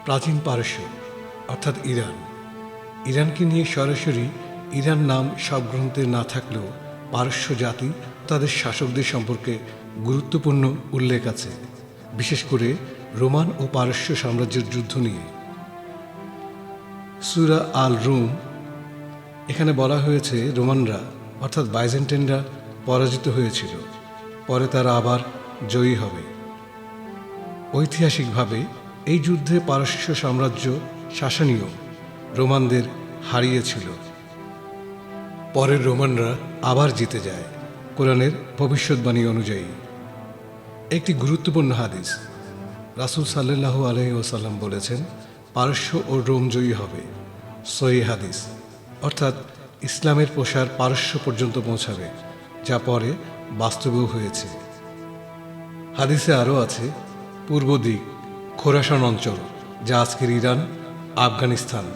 প্রাচীন পারস্য অর্থাৎ ইরান। ইরানকে নিয়ে সরাসরি ইরান নাম সব গ্রন্থে না থাকলেও পারস্য জাতি তাদের শাসকদের সম্পর্কে গুরুত্বপূর্ণ উল্লেখ আছে, বিশেষ করে রোমান ও পারস্য সাম্রাজ্যের যুদ্ধ নিয়ে। সূরা আল রুম এখানে বলা হয়েছে রোমানরা অর্থাৎ বাইজেন্টাইনরা পরাজিত হয়েছিল, পরে তারা আবার জয়ী হবে। ঐতিহাসিকভাবে এই যুদ্ধে পারস্য সাম্রাজ্য শাসনীয় রোমানদের হারিয়েছিল। পরে রোমানরা আবার জিতে যায় কোরআনের ভবিষ্যৎবাণী অনুযায়ী। একটি গুরুত্বপূর্ণ হাদিস, রাসূল সাল্লাল্লাহু আলাইহি ওয়াসাল্লাম বলেছেন, পারস্য ও রোম জয়ী হবে। সহিহ হাদিস, অর্থাৎ ইসলামের প্রসার পারস্য পর্যন্ত পৌঁছাবে, যা পরে বাস্তবেও হয়েছে। হাদিসে আরও আছে, পূর্ব দিক খোরাসান অঞ্চল, যা আজকের ইরান, আফগানিস্তান,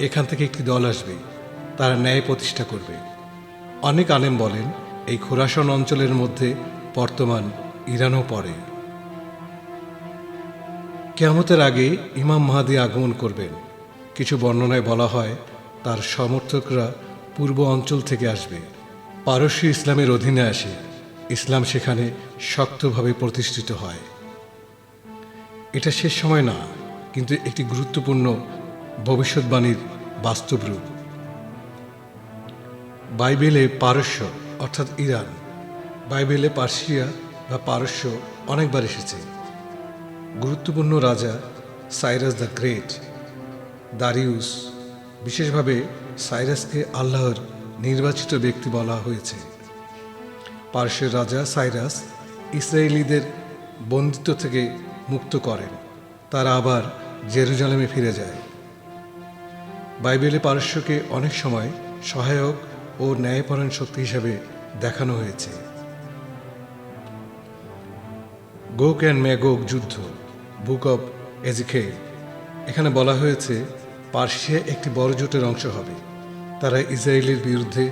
এখান থেকে একটি দল আসবে, তারা ন্যায় প্রতিষ্ঠা করবে। অনেক আলেম বলেন এই খোরাসান অঞ্চলের মধ্যে বর্তমান ইরানও পড়ে। কিয়ামতের আগে ইমাম মাহদী আগমন করবেন। কিছু বর্ণনায় বলা হয় তার সমর্থকরা পূর্ব অঞ্চল থেকে আসবে। পারস্য ইসলামের অধীনে আসে, ইসলাম সেখানে শক্তভাবে প্রতিষ্ঠিত হয়। এটা শেষ সময় না, কিন্তু একটি গুরুত্বপূর্ণ ভবিষ্যৎবাণীর বাস্তব রূপ। বাইবেলে পারস্য অর্থাৎ ইরান, বাইবেলে পার্সিয়া বা পারস্য অনেকবার এসেছে। গুরুত্বপূর্ণ রাজা সাইরাস দ্য গ্রেট, দারিউস, বিশেষভাবে সাইরাসকে আল্লাহর নির্বাচিত ব্যক্তি বলা হয়েছে। পারস্যের রাজা সাইরাস ইসরায়েলিদের বন্দিত্ব থেকে মুক্ত করেন, তারা আবার জেরুজালেমে ফিরে যায়। বাইবেলে পারস্যকে অনেক সময় সহায়ক ও ন্যায়পরায়ণ শক্তি হিসাবে দেখানো হয়েছে। গোগ অ্যান্ড ম্যাগোগ যুদ্ধ, বুক অব এজিকেল, এখানে বলা হয়েছে পার্সিয়া একটি বড় জোটের অংশ হবে, তারা ইসরায়েলের বিরুদ্ধে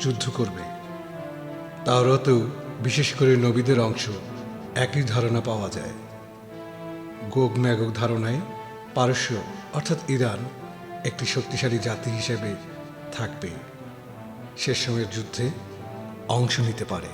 যুদ্ধ করবে। তাওরাতেও বিশেষ করে নবীদের অংশ একই ধারণা পাওয়া যায়। গোগ ম্যাগোগ ধারণায় পারস্য অর্থাৎ ইরান একটি শক্তিশালী জাতি হিসেবে থাকবে, শেষ সময়ের যুদ্ধে অংশ নিতে পারে।